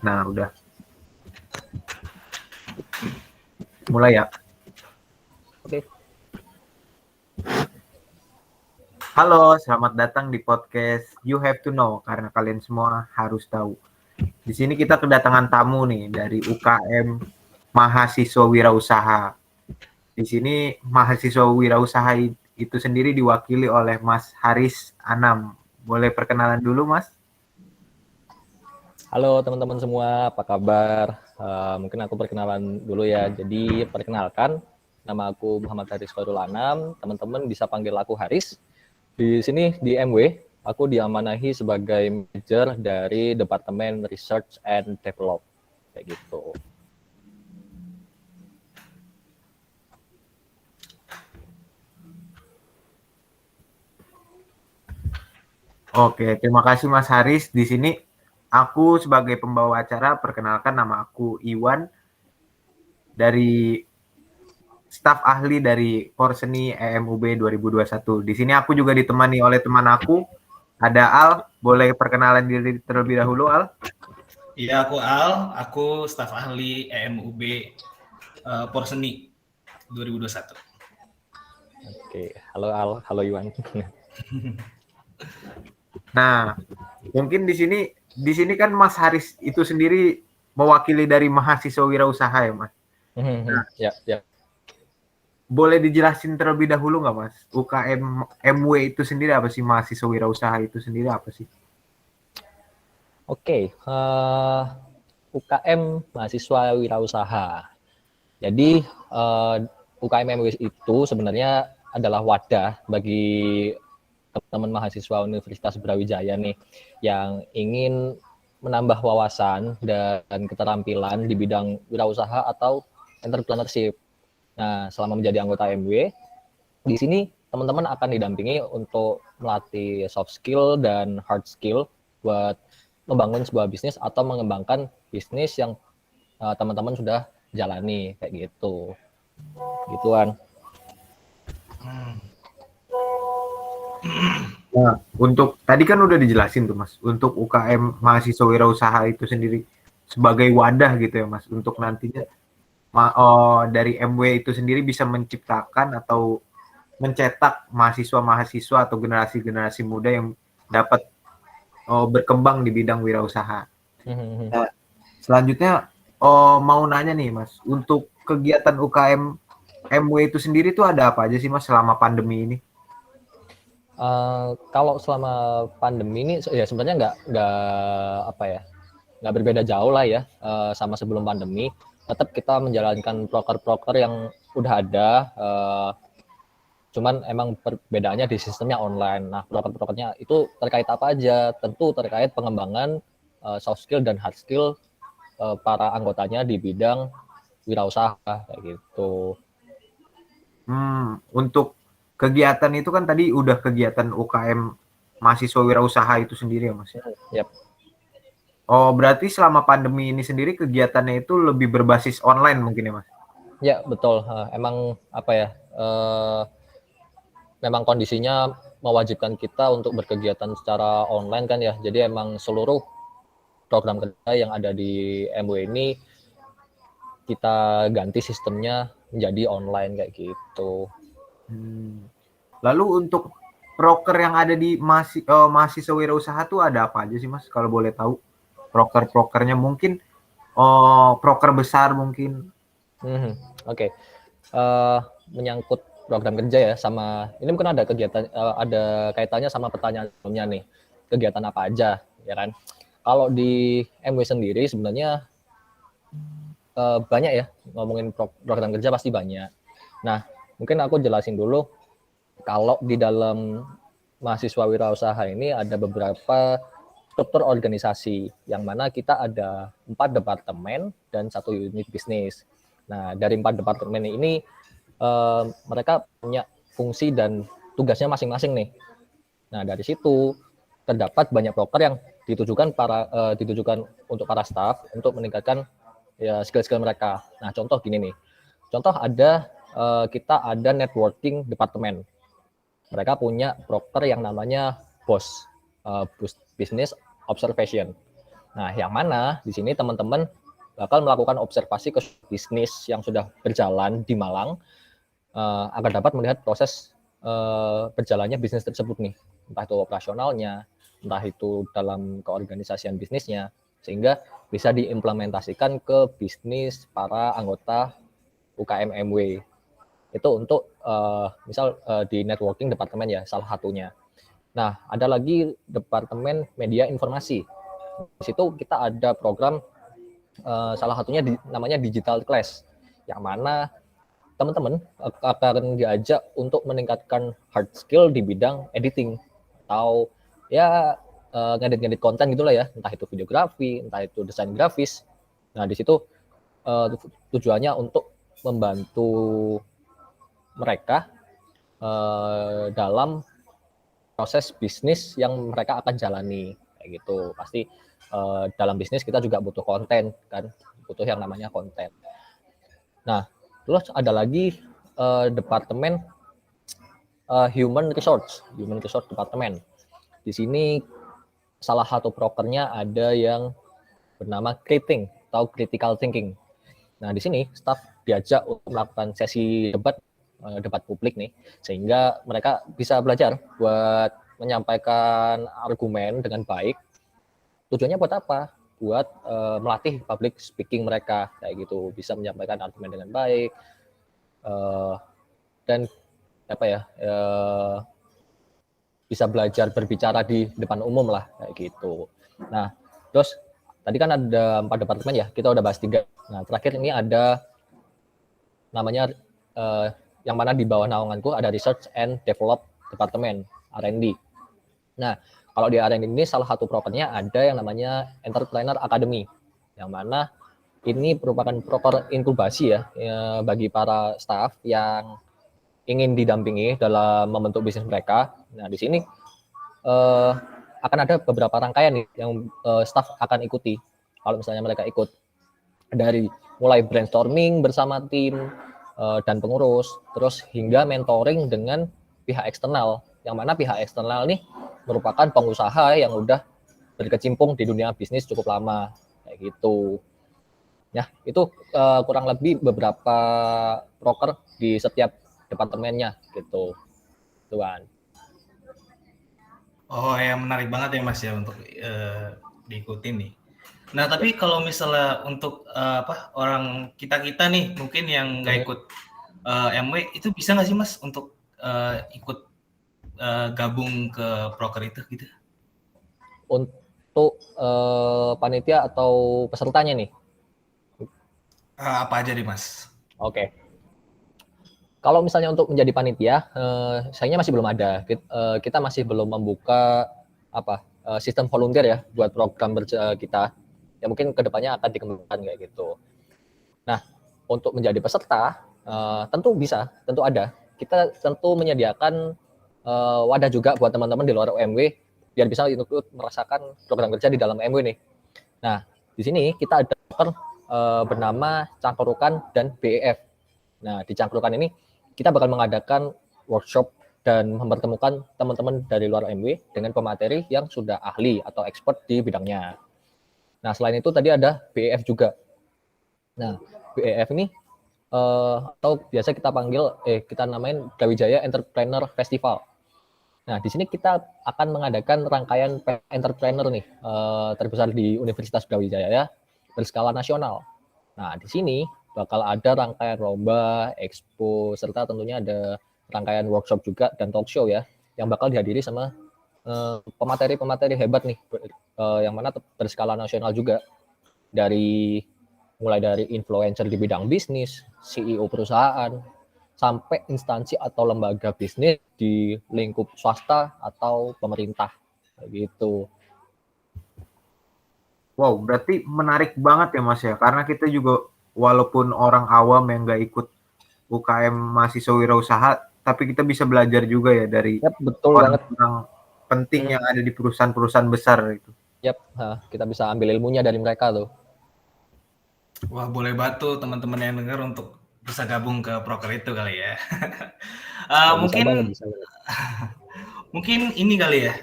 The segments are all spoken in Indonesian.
Nah, udah. Mulai ya. Oke. Halo, selamat datang di podcast You Have to Know, karena kalian semua harus tahu. Di sini kita kedatangan tamu nih dari UKM Mahasiswa Wirausaha. Di sini mahasiswa wirausaha itu sendiri diwakili oleh Mas Haris Anam. Boleh perkenalan dulu, Mas? Halo teman-teman semua, apa kabar? Mungkin aku perkenalan dulu ya. Jadi perkenalkan, nama aku Muhammad Haris Khairul Anam. Teman-teman bisa panggil aku Haris. Di sini di MW, aku diamanahi sebagai manajer dari Departemen Research and Develop. Kayak gitu. Oke, terima kasih Mas Haris. Di sini aku sebagai pembawa acara, perkenalkan nama aku Iwan dari staf ahli dari Porseni EMUB 2021. Di sini aku juga ditemani oleh teman aku, ada Al. Boleh perkenalan diri terlebih dahulu, Al? Iya, aku Al, aku staf ahli EMUB Porseni 2021. Oke, halo Al, halo Iwan. Nah, mungkin di sini kan Mas Haris itu sendiri mewakili dari mahasiswa wirausaha ya, Mas. Ya. Boleh dijelasin terlebih dahulu nggak, Mas? UKM MW itu sendiri apa sih? Mahasiswa wirausaha itu sendiri apa sih? Oke, UKM mahasiswa wirausaha. Jadi UKM MW itu sebenarnya adalah wadah bagi teman-teman mahasiswa Universitas Brawijaya nih yang ingin menambah wawasan dan keterampilan di bidang wirausaha atau entrepreneurship. Nah, selama menjadi anggota MW, di sini teman-teman akan didampingi untuk melatih soft skill dan hard skill buat membangun sebuah bisnis atau mengembangkan bisnis yang teman-teman sudah jalani kayak gitu. Gituan. Nah, untuk tadi kan udah dijelasin tuh, Mas. Untuk UKM mahasiswa wirausaha itu sendiri sebagai wadah gitu ya, Mas, untuk nantinya dari MW itu sendiri bisa menciptakan atau mencetak mahasiswa-mahasiswa atau generasi-generasi muda yang dapat berkembang di bidang wirausaha. Nah, selanjutnya mau nanya nih, Mas, untuk kegiatan UKM MW itu sendiri tuh ada apa aja sih, Mas, selama pandemi ini? Kalau selama pandemi ini ya sebenarnya nggak berbeda jauh lah ya sama sebelum pandemi. Tetap kita menjalankan proker-proker yang udah ada, cuman emang perbedaannya di sistemnya online. Nah, proker-prokernya itu terkait apa aja? Tentu terkait pengembangan soft skill dan hard skill para anggotanya di bidang wirausaha kayak gitu. Untuk kegiatan itu kan tadi udah kegiatan UKM mahasiswa wirausaha itu sendiri ya, Mas? Yep. Oh, berarti selama pandemi ini sendiri kegiatannya itu lebih berbasis online mungkin ya, Mas? Ya, betul. Emang apa ya? Memang kondisinya mewajibkan kita untuk berkegiatan secara online kan ya. Jadi emang seluruh program kerja yang ada di MW ini kita ganti sistemnya menjadi online kayak gitu. Lalu untuk proker yang ada di mahasiswa wirausaha tuh ada apa aja sih, Mas? Kalau boleh tahu, prokernya mungkin proker besar mungkin. Oke. Menyangkut program kerja ya sama ini mungkin ada kegiatan ada kaitannya sama pertanyaan sebelumnya nih. Kegiatan apa aja ya kan? Kalau di MW sendiri sebenarnya banyak ya, ngomongin program kerja pasti banyak. Nah, mungkin aku jelasin dulu kalau di dalam mahasiswa wirausaha ini ada beberapa struktur organisasi yang mana kita ada 4 departemen dan 1 unit bisnis. Nah, dari 4 departemen ini mereka punya fungsi dan tugasnya masing-masing nih. Nah, dari situ terdapat banyak proker yang ditujukan untuk para staff untuk meningkatkan ya skill-skill mereka. Nah, contoh gini nih. Contoh kita ada networking departemen. Mereka punya proker yang namanya BOS, Business Observation. Nah, yang mana di sini teman-teman bakal melakukan observasi ke bisnis yang sudah berjalan di Malang agar dapat melihat proses berjalannya bisnis tersebut nih, entah itu operasionalnya, entah itu dalam keorganisasian bisnisnya, sehingga bisa diimplementasikan ke bisnis para anggota UKM MW. Itu untuk misal di networking departemen ya, salah satunya. Nah, ada lagi departemen media informasi. Di situ kita ada program salah satunya namanya Digital Class, yang mana teman-teman akan diajak untuk meningkatkan hard skill di bidang editing atau ya ngedit-ngedit konten gitulah ya, entah itu videografi, entah itu desain grafis. Nah, di situ tujuannya untuk membantu mereka dalam proses bisnis yang mereka akan jalani kayak gitu. Pasti dalam bisnis kita juga butuh konten kan, butuh yang namanya konten. Nah, terus ada lagi departemen human resource departemen. Di sini salah satu prokernya ada yang bernama Kriting atau critical thinking. Nah, di sini staff diajak untuk melakukan sesi debat publik nih, sehingga mereka bisa belajar buat menyampaikan argumen dengan baik. Tujuannya buat apa? Buat melatih public speaking mereka kayak gitu, bisa menyampaikan argumen dengan baik dan apa ya, bisa belajar berbicara di depan umum lah kayak gitu. Nah, terus tadi kan ada 4 departemen ya, kita udah bahas 3. Nah, terakhir ini ada namanya yang mana di bawah naunganku ada Research and Develop Department, R&D. Nah, kalau di R&D ini salah satu prokernya ada yang namanya Entrepreneur Academy, yang mana ini merupakan proker inkubasi ya bagi para staff yang ingin didampingi dalam membentuk bisnis mereka. Nah, di sini akan ada beberapa rangkaian nih yang staff akan ikuti. Kalau misalnya mereka ikut dari mulai brainstorming bersama tim dan pengurus, terus hingga mentoring dengan pihak eksternal, yang mana pihak eksternal nih merupakan pengusaha yang udah berkecimpung di dunia bisnis cukup lama kayak gitu. Ya, itu kurang lebih beberapa proker di setiap departemennya gitu, Tuan. Oh, yang menarik banget ya Mas ya untuk diikuti nih. Nah, tapi kalau misalnya untuk orang kita nih mungkin yang nggak ikut MW itu bisa nggak sih Mas untuk ikut gabung ke proker itu gitu? Untuk panitia atau pesertanya nih? Apa aja deh Mas? Oke. Kalau misalnya untuk menjadi panitia, sayangnya masih belum ada. Kita masih belum membuka sistem volunteer ya buat program kita. Ya mungkin kedepannya akan dikembangkan kayak gitu. Nah, untuk menjadi peserta, tentu bisa, tentu ada. Kita tentu menyediakan wadah juga buat teman-teman di luar UMW biar bisa ikut merasakan program kerja di dalam MW nih. Nah, di sini kita ada bernama Cangkrukan dan BEF. Nah, di Cangkrukan ini kita bakal mengadakan workshop dan mempertemukan teman-teman dari luar MW dengan pemateri yang sudah ahli atau expert di bidangnya. Nah, selain itu tadi ada BEF juga. Nah, BEF ini atau biasa kita panggil kita namain Brawijaya Entrepreneur Festival. Nah, di sini kita akan mengadakan rangkaian entrepreneur nih terbesar di Universitas Brawijaya ya, berskala nasional. Nah, di sini bakal ada rangkaian lomba, expo, serta tentunya ada rangkaian workshop juga dan talk show ya, yang bakal dihadiri sama pemateri-pemateri hebat nih, yang mana berskala nasional juga, mulai dari influencer di bidang bisnis, CEO perusahaan, sampai instansi atau lembaga bisnis di lingkup swasta atau pemerintah, gitu. Wow, berarti menarik banget ya Mas ya, karena kita juga walaupun orang awam yang nggak ikut UKM mahasiswa wirausaha, tapi kita bisa belajar juga ya dari betul banget yang penting yang ada di perusahaan-perusahaan besar itu. Kita bisa ambil ilmunya dari mereka tuh. Wah, boleh banget tuh teman-teman yang dengar untuk bisa gabung ke proker itu kali ya. Mungkin ini kali ya,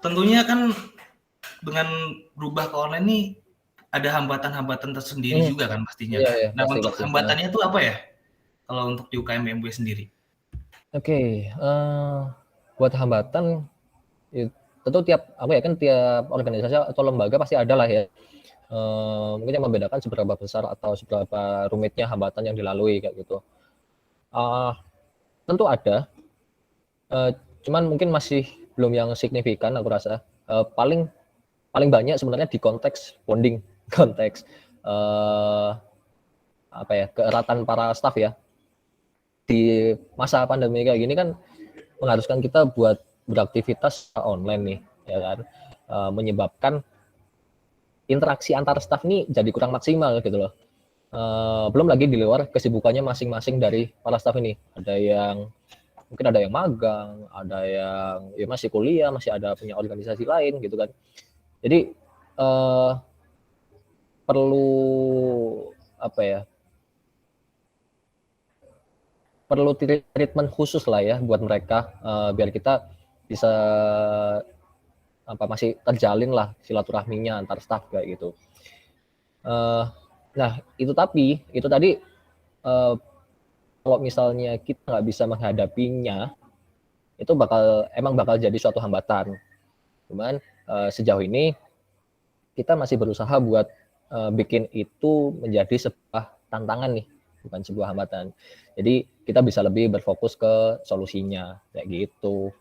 tentunya kan dengan berubah ke online nih ada hambatan-hambatan tersendiri juga kan pastinya Iya, kan. iya, Nah, pasti, untuk pasti. hambatannya itu apa ya? Kalau untuk di UKM MW sendiri? Oke, buat hambatan, tentu tiap apa ya kan tiap organisasi atau lembaga pasti ada lah ya. Mungkin yang membedakan seberapa besar atau seberapa rumitnya hambatan yang dilalui kayak gitu. Tentu ada, cuman mungkin masih belum yang signifikan aku rasa. Paling banyak sebenarnya di konteks bonding, konteks apa ya keeratan para staff ya. Di masa pandemi kayak gini kan mengharuskan kita buat beraktivitas online nih, ya kan, menyebabkan interaksi antar staff nih jadi kurang maksimal gitu loh. Belum lagi di luar kesibukannya masing-masing dari para staff ini. Ada yang mungkin ada yang magang, ada yang ya masih kuliah, masih ada punya organisasi lain gitu kan. Jadi perlu apa ya? Perlu treatment khusus lah ya buat mereka biar kita bisa masih terjalin lah silaturahminya antar staff kayak gitu. Nah itu tadi kalau misalnya kita nggak bisa menghadapinya itu bakal jadi suatu hambatan. Cuman sejauh ini kita masih berusaha buat bikin itu menjadi sebuah tantangan nih, bukan sebuah hambatan. Jadi kita bisa lebih berfokus ke solusinya kayak gitu.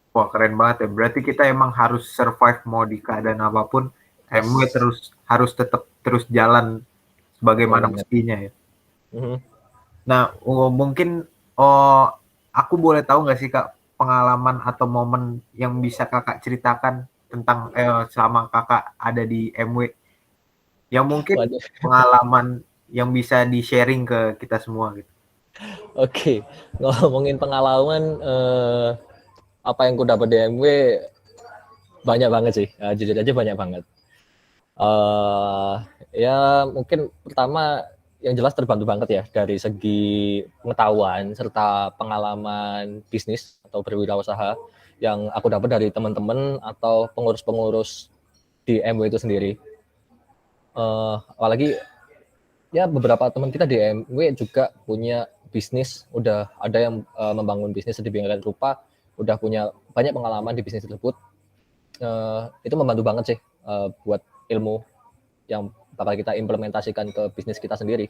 Wah, keren banget ya. Berarti kita emang harus survive mau di keadaan apapun. MW harus tetap terus jalan sebagaimana mestinya ya. Nah, mungkin aku boleh tahu nggak sih Kak pengalaman atau momen yang bisa Kakak ceritakan tentang selama Kakak ada di MW yang mungkin pengalaman yang bisa di-sharing ke kita semua gitu. Oke, ngomongin pengalaman apa yang ku dapat di MW banyak banget sih, jujur aja banyak banget. Ya mungkin pertama yang jelas terbantu banget ya dari segi pengetahuan serta pengalaman bisnis atau berwirausaha yang aku dapat dari teman-teman atau pengurus-pengurus di MW itu sendiri. Apalagi ya beberapa teman kita di MW juga punya bisnis, udah ada yang membangun bisnis sedemikian rupa, udah punya banyak pengalaman di bisnis tersebut. Itu membantu banget sih buat ilmu yang bakal kita implementasikan ke bisnis kita sendiri.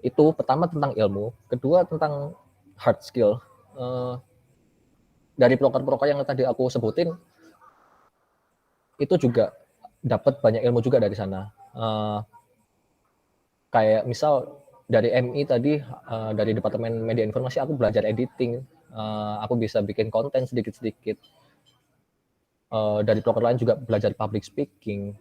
Itu pertama tentang ilmu, kedua tentang hard skill. Dari proker-proker yang tadi aku sebutin, itu juga dapat banyak ilmu juga dari sana. Kayak misal dari MI tadi, dari Departemen Media Informasi, aku belajar editing, aku bisa bikin konten sedikit-sedikit. Dari proker lain juga belajar public speaking.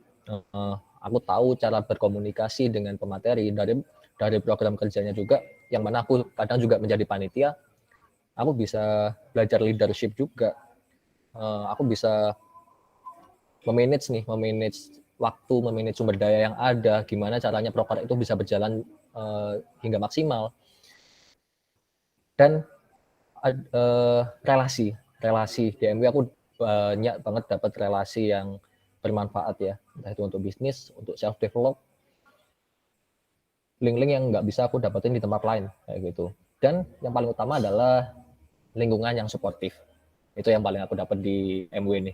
Aku tahu cara berkomunikasi dengan pemateri dari program kerjanya juga, yang mana aku kadang juga menjadi panitia. Aku bisa belajar leadership juga. Aku bisa memanage waktu, memanage sumber daya yang ada, gimana caranya proker itu bisa berjalan hingga maksimal. Dan relasi di MW aku banyak banget dapat relasi yang bermanfaat ya, entah itu untuk bisnis, untuk self develop, link-link yang nggak bisa aku dapetin di tempat lain kayak gitu. Dan yang paling utama adalah lingkungan yang suportif. Itu yang paling aku dapat di MW ini.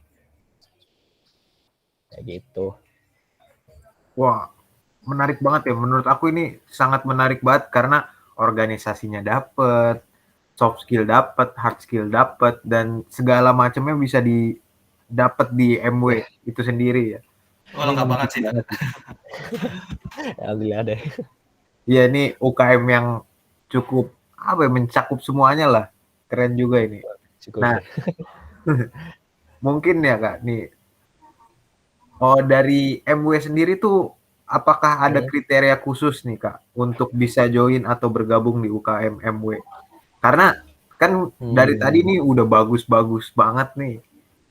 Kayak gitu. Wah, menarik banget ya. Menurut aku ini sangat menarik banget karena organisasinya dapet, soft skill dapet, hard skill dapet, dan segala macamnya bisa didapat di MW itu sendiri ya. Oh, lengkap banget sih. Alhamdulillah deh. Iya, ini UKM yang cukup mencakup semuanya lah. Keren juga ini. Nah, mungkin ya Kak, nih. Dari MW sendiri tuh apakah ada kriteria khusus nih Kak untuk bisa join atau bergabung di UKM MW? Karena kan dari tadi nih udah bagus-bagus banget nih.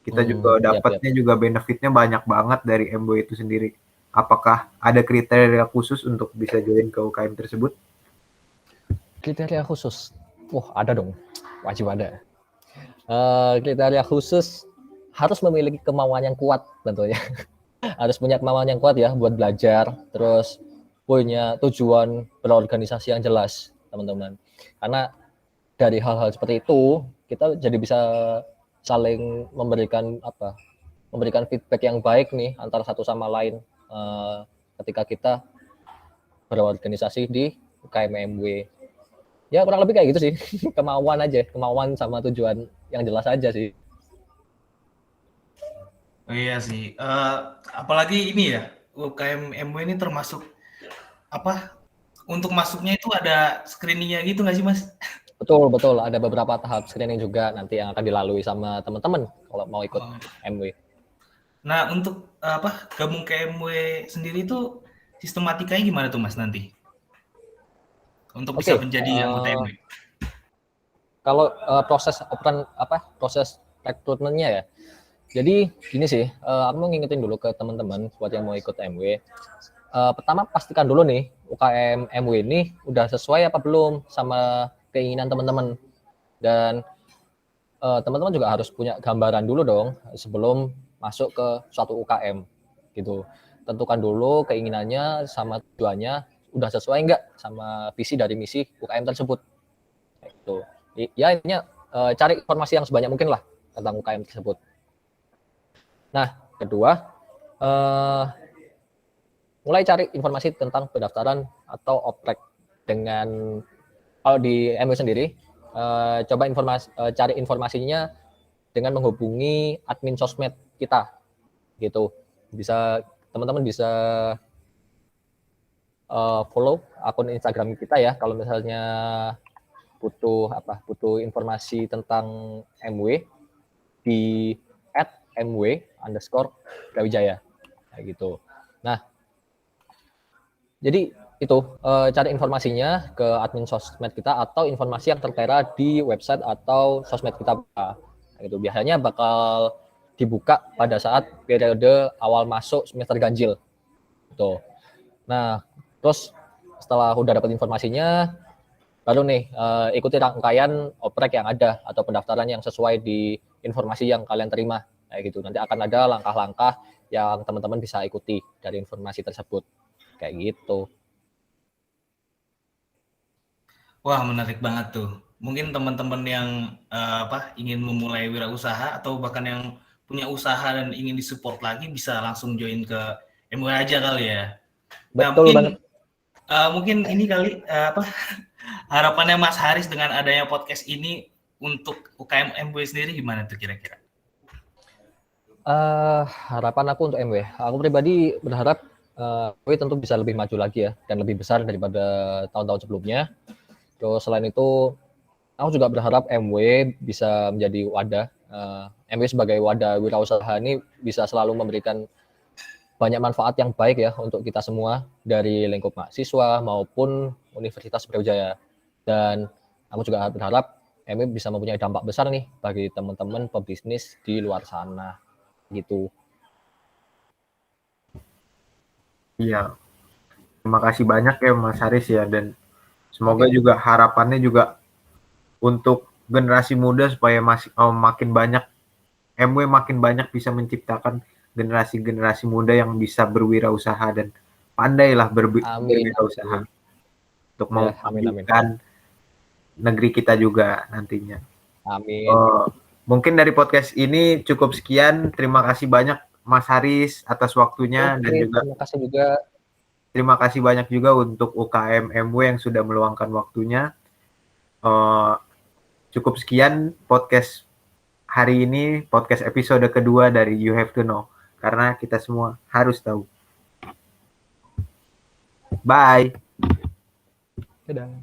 Kita juga dapatnya juga benefitnya banyak banget dari MW itu sendiri. Apakah ada kriteria khusus untuk bisa join ke UKM tersebut? Kriteria khusus? Wah, ada dong. Wajib ada. Kriteria khusus harus memiliki kemauan yang kuat tentunya. Harus punya kemauan yang kuat ya buat belajar, terus punya tujuan berorganisasi yang jelas, teman-teman. Karena dari hal-hal seperti itu, kita jadi bisa saling memberikan feedback yang baik nih antara satu sama lain ketika kita berorganisasi di UKM MW. Ya kurang lebih kayak gitu sih. Kemauan sama tujuan yang jelas aja sih. Oh iya sih. Apalagi ini ya, UKM MW ini termasuk apa? Untuk masuknya itu ada screening-nya gitu nggak sih, Mas? Betul, ada beberapa tahap screening juga nanti yang akan dilalui sama teman-teman kalau mau ikut MW. Nah, untuk gabung ke MW sendiri itu sistematikanya gimana tuh, Mas, nanti? Untuk bisa menjadi anggota MW. Kalau proses rekrutmennya ya. Jadi gini sih, aku mau ngingetin dulu ke teman-teman buat yang mau ikut MW. Pertama pastikan dulu nih UKM MW ini udah sesuai apa belum sama keinginan teman-teman. Dan teman-teman juga harus punya gambaran dulu dong sebelum masuk ke suatu UKM gitu. Tentukan dulu keinginannya sama tujuannya udah sesuai enggak sama visi dari misi UKM tersebut. Gitu. Ya intinya cari informasi yang sebanyak mungkin lah tentang UKM tersebut. Nah, kedua, mulai cari informasi tentang pendaftaran atau oprek dengan kalau di MW sendiri, coba cari informasinya dengan menghubungi admin sosmed kita, gitu. Teman-teman bisa follow akun Instagram kita ya kalau misalnya butuh informasi tentang MW di @mw_brawijaya kayak gitu. Nah, jadi itu cari informasinya ke admin sosmed kita atau informasi yang tertera di website atau sosmed kita. Gitu. Biasanya bakal dibuka pada saat periode awal masuk semester ganjil. Gitu. Nah, terus setelah udah dapat informasinya, baru nih ikuti rangkaian oprek yang ada atau pendaftaran yang sesuai di informasi yang kalian terima kayak gitu. Nanti akan ada langkah-langkah yang teman-teman bisa ikuti dari informasi tersebut kayak gitu. Wah, menarik banget tuh. Mungkin teman-teman yang ingin memulai wirausaha atau bahkan yang punya usaha dan ingin disupport lagi bisa langsung join ke MW aja kali ya. Nah, Betul banget. Mungkin ini kali harapannya Mas Haris dengan adanya podcast ini untuk UKM MW sendiri gimana tuh kira-kira? Harapan aku untuk MW, aku pribadi berharap MW tentu bisa lebih maju lagi ya dan lebih besar daripada tahun-tahun sebelumnya. Terus selain itu, aku juga berharap MW bisa menjadi wadah. MW sebagai wadah wirausaha ini bisa selalu memberikan banyak manfaat yang baik ya untuk kita semua dari lingkup mahasiswa maupun Universitas Brawijaya. Dan aku juga berharap MW bisa mempunyai dampak besar nih bagi teman-teman pebisnis di luar sana gitu. Iya. Terima kasih banyak ya Mas Haris ya, dan semoga juga harapannya juga untuk generasi muda supaya makin banyak MW makin banyak bisa menciptakan generasi-generasi muda yang bisa berwirausaha dan pandailah berwirausaha untuk memajukan negeri kita juga nantinya. Amin. Mungkin dari podcast ini cukup sekian. Terima kasih banyak Mas Haris atas waktunya. Dan juga terima kasih banyak juga untuk UKM MW yang sudah meluangkan waktunya. Cukup sekian podcast hari ini, podcast episode kedua dari You Have to Know, karena kita semua harus tahu. Bye. Dadah.